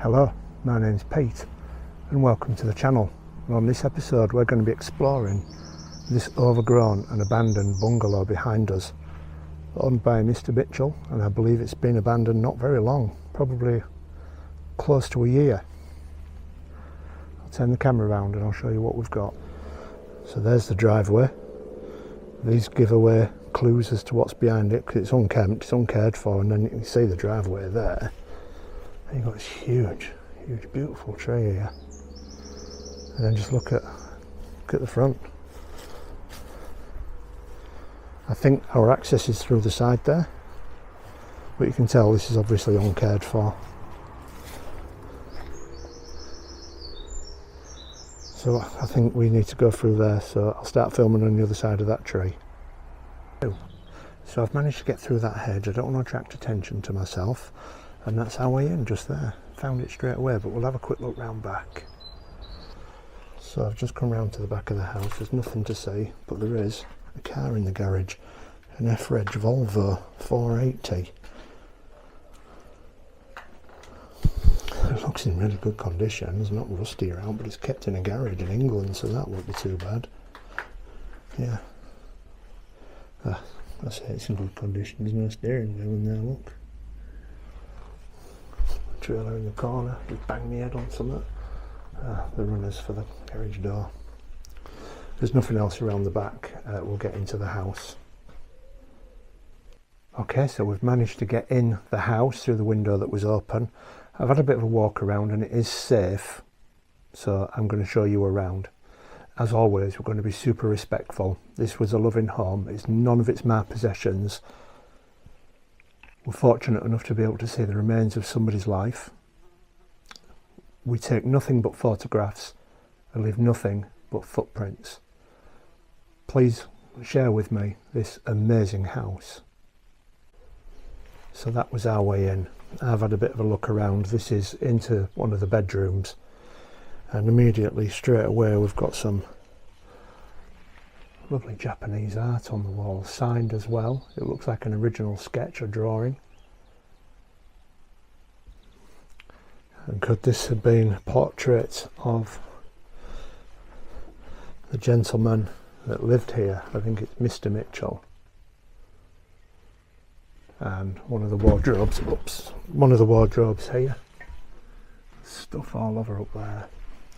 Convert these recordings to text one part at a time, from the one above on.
Hello, my name's Pete and welcome to the channel. And on this episode we're going to be exploring this overgrown and abandoned bungalow behind us, owned by Mr. Mitchell, and I believe it's been abandoned not very long, probably close to a year. I'll turn the camera around and I'll show you what we've got. So there's the driveway. These give away clues as to what's behind it because it's unkempt, it's uncared for, and then you can see the driveway there. And you've got this huge, beautiful tree here. And then just look at the front. I think our access is through the side there, but you can tell this is obviously uncared for. So I think we need to go through there, so I'll start filming on the other side of that tree. So I've managed to get through that hedge. I don't want to attract attention to myself, and that's our way in, just there. Found it straight away, but we'll have a quick look round back. So I've just come round to the back of the house. There's nothing to see, but there is a car in the garage, an F-Reg Volvo 480. It looks in really good condition. It's not rusty around, but it's kept in a garage in England, so that won't be too bad. Yeah. That's it, it's in good condition. There's no steering wheel in there, look. Trailer in the corner, just bang my head on something. The runners for the garage door. There's nothing else around the back. We'll get into the house. Okay, so we've managed to get in the house through the window that was open. I've had a bit of a walk around and it is safe, so I'm going to show you around. As always, we're going to be super respectful. This was a loving home. It's none of it's my possessions. We're fortunate enough to be able to see the remains of somebody's life. We take nothing but photographs and leave nothing but footprints. Please share with me this amazing house. So that was our way in. I've had a bit of a look around. This is into one of the bedrooms, and immediately straight away we've got some lovely Japanese art on the wall, signed as well. It looks like an original sketch or drawing. And could this have been a portrait of the gentleman that lived here? I think it's Mr. Mitchell. And one of the wardrobes, here. Stuff all over up there.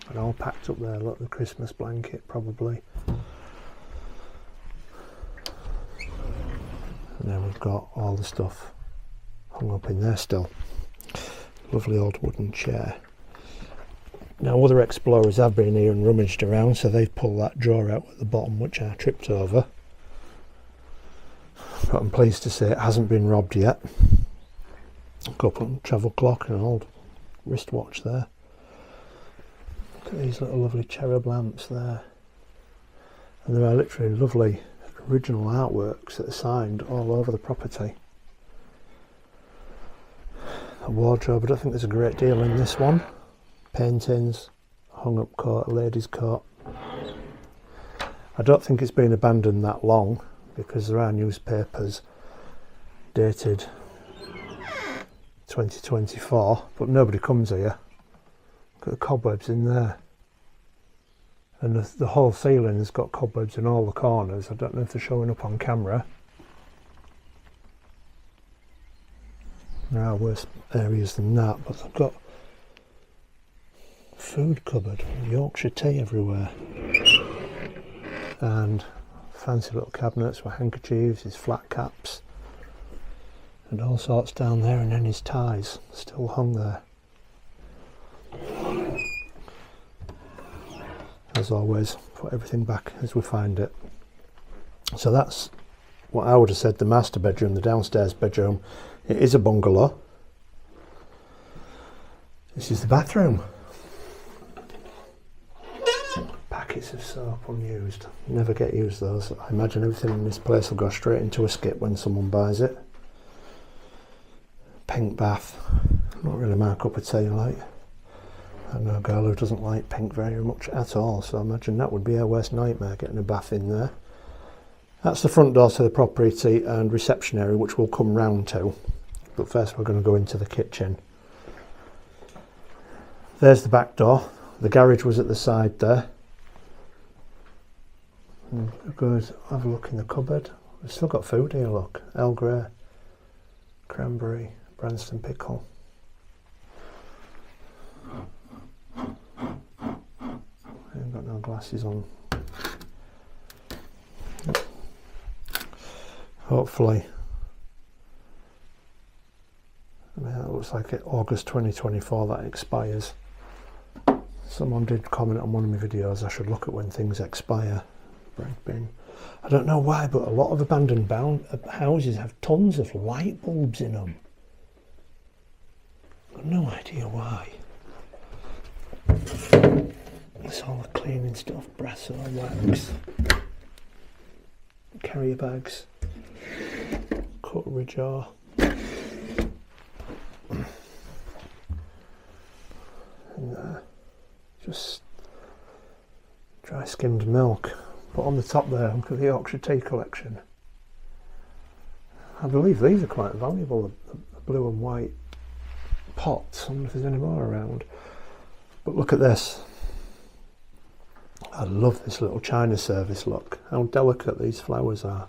And all packed up there, look, the Christmas blanket probably. And then we've got all the stuff hung up in there still. Lovely old wooden chair. Now other explorers have been here and rummaged around, so they've pulled that drawer out at the bottom which I tripped over. But I'm pleased to say it hasn't been robbed yet. A couple travel clock and an old wristwatch there. Look at these little lovely cherub lamps there. And there are literally lovely original artworks that are signed all over the property. A wardrobe, I don't think there's a great deal in this one. Paintings, hung up coat, a lady's coat. I don't think it's been abandoned that long, because there are newspapers dated 2024, but nobody comes here. Look at the cobwebs in there. And the whole ceiling has got cobwebs in all the corners. I don't know if they're showing up on camera. There are worse areas than that, but they've got food cupboard, Yorkshire tea everywhere. And fancy little cabinets with handkerchiefs, his flat caps, and all sorts down there, and then his ties still hung there. As always, put everything back as we find it. So that's what I would have said the master bedroom, the downstairs bedroom. It is a bungalow. This is the bathroom. Packets of soap unused. Never get used those. I imagine everything in this place will go straight into a skip when someone buys it. Pink bath. Not really my cup of tea, like. I know a girl who doesn't like pink very much at all, so I imagine that would be her worst nightmare, getting a bath in there. That's the front door to the property and reception area, which we'll come round to. But first we're going to go into the kitchen. There's the back door. The garage was at the side there. And go have a look in the cupboard. We've still got food here, look. Earl Grey, cranberry, Branston pickle. I haven't got no glasses on. Hopefully, I mean, that looks like it, August 2024 that expires. Someone did comment on one of my videos I should look at when things expire. Break bin. I don't know why, but a lot of abandoned houses have tons of light bulbs in them. I've no idea why. It's all the cleaning stuff, brasso, wax, carrier bags, cutlery jar. And just dry skimmed milk. But on the top there, look at the Yorkshire tea collection. I believe these are quite valuable, the blue and white pots. I wonder if there's any more around. But look at this. I love this little china service, look. How delicate these flowers are.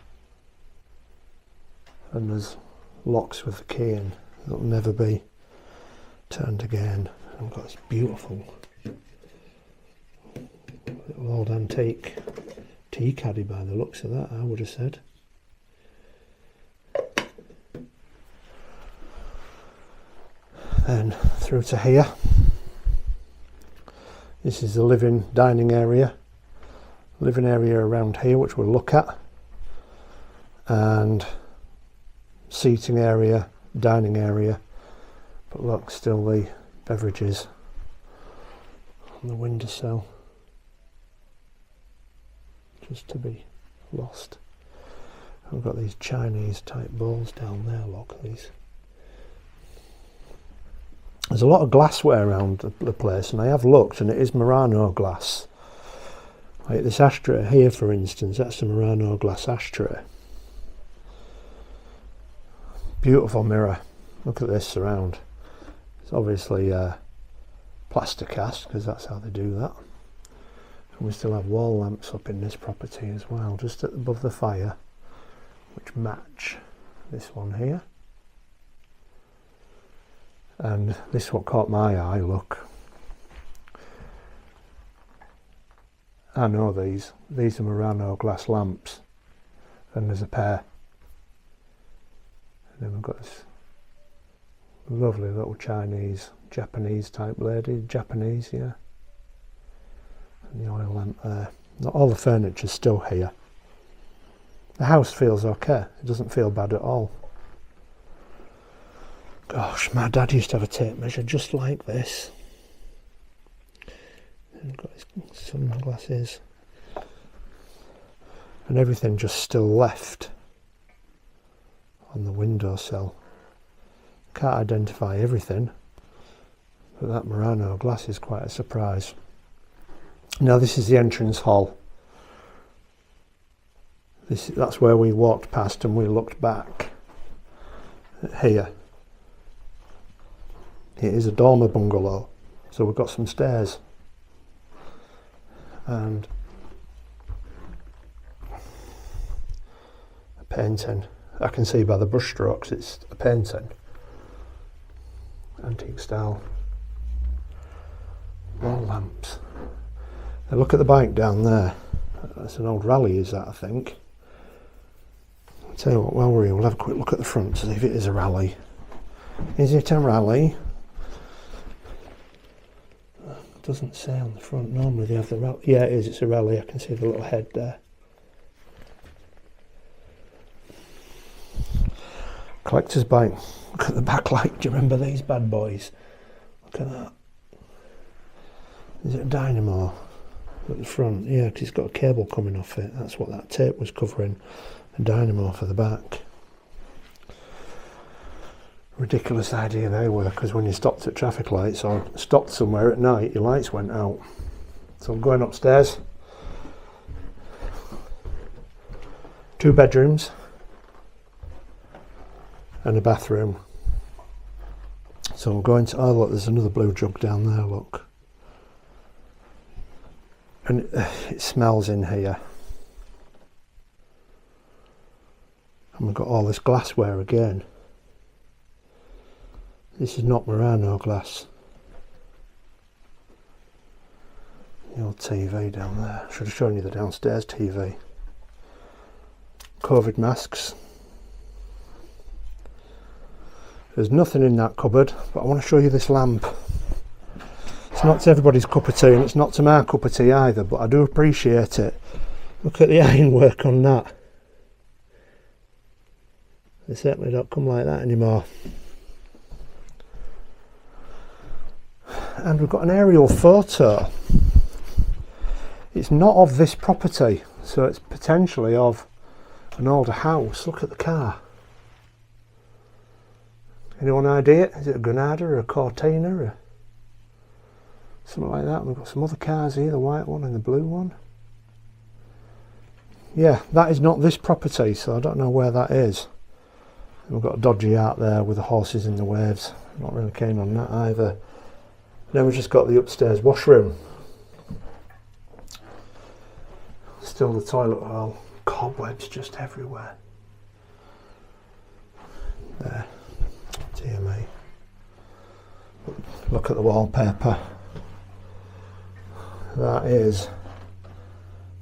And there's locks with the key in. It'll never be turned again. And we've got this beautiful little old antique tea caddy by the looks of that, I would have said. Then through to here. This is the living dining area. Living area around here, which we'll look at. And seating area, dining area. But look, still the beverages on the windowsill. Just to be lost. I've got these Chinese type bowls down there, look, these. There's a lot of glassware around the place, and I have looked, and it is Murano glass. Like this ashtray here, for instance, that's a Murano glass ashtray. Beautiful mirror. Look at this surround. It's obviously plaster cast, because that's how they do that. And we still have wall lamps up in this property as well, just above the fire, which match this one here. And this is what caught my eye, look. I know these are Murano glass lamps, and there's a pair. And then we've got this lovely little Chinese, Japanese type lady, Japanese, yeah. And the oil lamp there. Not all the furniture's still here. The house feels okay, it doesn't feel bad at all. Gosh, my dad used to have a tape measure just like this. And got his sunglasses. And everything just still left on the windowsill. Can't identify everything, but that Murano glass is quite a surprise. Now this is the entrance hall. That's where we walked past and we looked back. Here. It is a dormer bungalow, so we've got some stairs. And a painting. I can see by the brush strokes it's a painting. Antique style. Wall lamps. Now look at the bike down there. That's an old rally, is that, I think. I'll tell you what, while we're here, we'll have a quick look at the front to see if it is a rally. Is it a rally? Doesn't say on the front. Normally they have the rally. Yeah, it is. It's a rally. I can see the little head there. Collector's bike. Look at the backlight. Do you remember these bad boys? Look at that. Is it a dynamo at the front? Yeah, because it's got a cable coming off it. That's what that tape was covering. A dynamo for the back. Ridiculous idea they were, because when you stopped at traffic lights or stopped somewhere at night, your lights went out. So I'm going upstairs. 2 bedrooms and a bathroom. So I'm going to, oh look, there's another blue jug down there, look. And it smells in here. And we've got all this glassware again. This is not Murano glass. The old TV down there. Should have shown you the downstairs TV. COVID masks. There's nothing in that cupboard, but I want to show you this lamp. It's not to everybody's cup of tea, and it's not to my cup of tea either, but I do appreciate it. Look at the ironwork on that. They certainly don't come like that anymore. And we've got an aerial photo. It's not of this property, so it's potentially of an older house. Look at the car. Anyone idea? Is it a Granada or a Cortina or something like that? We've got some other cars here, the white one and the blue one. Yeah, that is not this property, so I don't know where that is. And we've got a dodgy art there with the horses in the waves. Not really keen on that either. Then we've just got the upstairs washroom. Still the toilet roll. Cobwebs just everywhere. There. Dear me. Look at the wallpaper. That is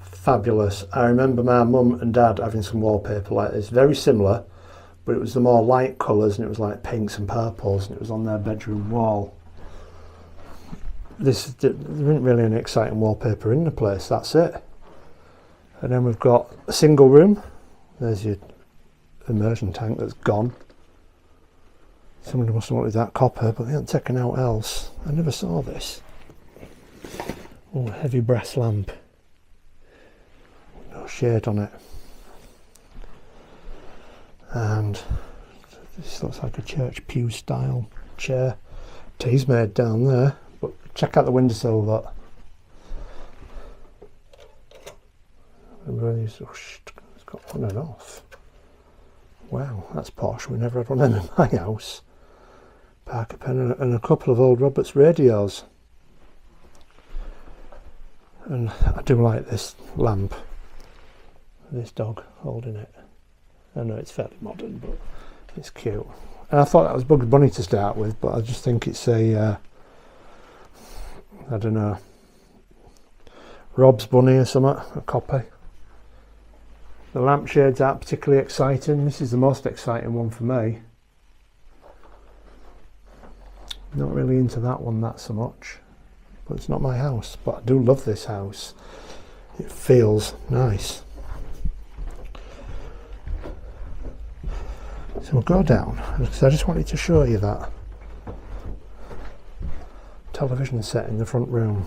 fabulous. I remember my mum and dad having some wallpaper like this. Very similar, but it was the more light colours, and it was like pinks and purples, and it was on their bedroom wall. There isn't really any exciting wallpaper in the place, that's it. And then we've got a single room. There's your immersion tank that's gone. Somebody must have wanted that copper, but they haven't taken out else. I never saw this. Oh, heavy brass lamp. No shade on it. And this looks like a church pew style chair. Tea's made down there, but check out the windowsill, look. It's got on and off. Wow, that's posh. We never had one of them in my house. Parker pen and a couple of old Roberts radios. And I do like this lamp. This dog holding it. I know it's fairly modern, but it's cute. And I thought that was Bugs Bunny to start with, but I just think it's a I don't know, Rob's Bunny or something, a copy. The lampshades aren't particularly exciting. This is the most exciting one for me. Not really into that one that so much, but it's not my house. But I do love this house. It feels nice. So we'll go down, because I just wanted to show you that television set in the front room.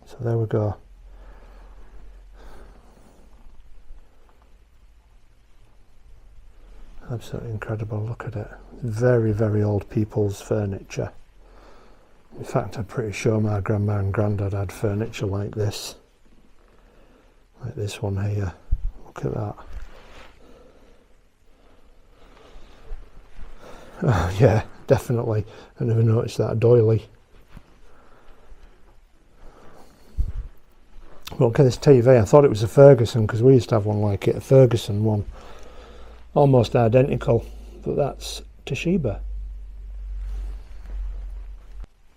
So there we go. Absolutely incredible, look at it. Very, very old people's furniture. In fact, I'm pretty sure my grandma and granddad had furniture like this. Like this one here. Look at that. Oh yeah, definitely. I never noticed that doily. Well, look at this TV. I thought it was a Ferguson, because we used to have one like it, a Ferguson one. Almost identical, but that's Toshiba.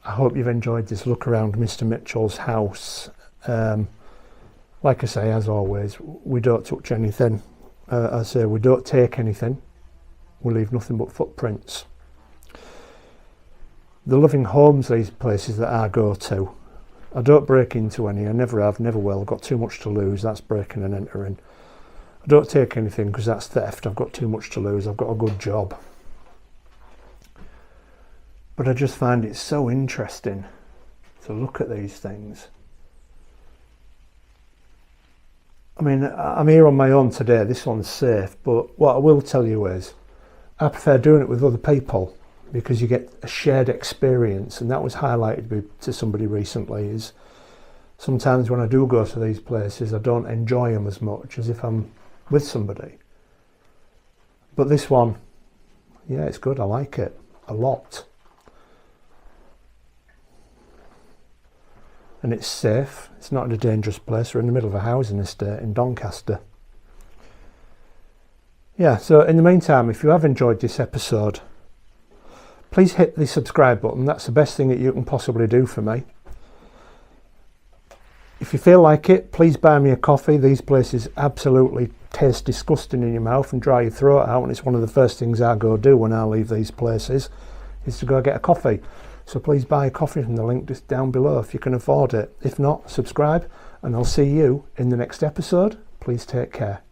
I hope you've enjoyed this look around Mr. Mitchell's house. Like I say, as always, we don't touch anything. I say we don't take anything. We leave nothing but footprints. The loving homes, these places that I go to, I don't break into any. I never have, never will. I've got too much to lose. That's breaking and entering. I don't take anything because that's theft. I've got too much to lose. I've got a good job. But I just find it so interesting to look at these things. I mean, I'm here on my own today. This one's safe. But what I will tell you is, I prefer doing it with other people, because you get a shared experience. And that was highlighted to somebody recently, is sometimes when I do go to these places, I don't enjoy them as much as if I'm with somebody. But this one, yeah, it's good. I like it a lot. and it's safe. It's not in a dangerous place. We're in the middle of a housing estate in Doncaster. Yeah, so in the meantime, if you have enjoyed this episode, please hit the subscribe button. That's the best thing that you can possibly do for me. If you feel like it, please buy me a coffee. These places absolutely taste disgusting in your mouth and dry your throat out, and it's one of the first things I go do when I leave these places is to go get a coffee. So please buy a coffee from the link just down below if you can afford it. If not, subscribe, and I'll see you in the next episode. Please take care.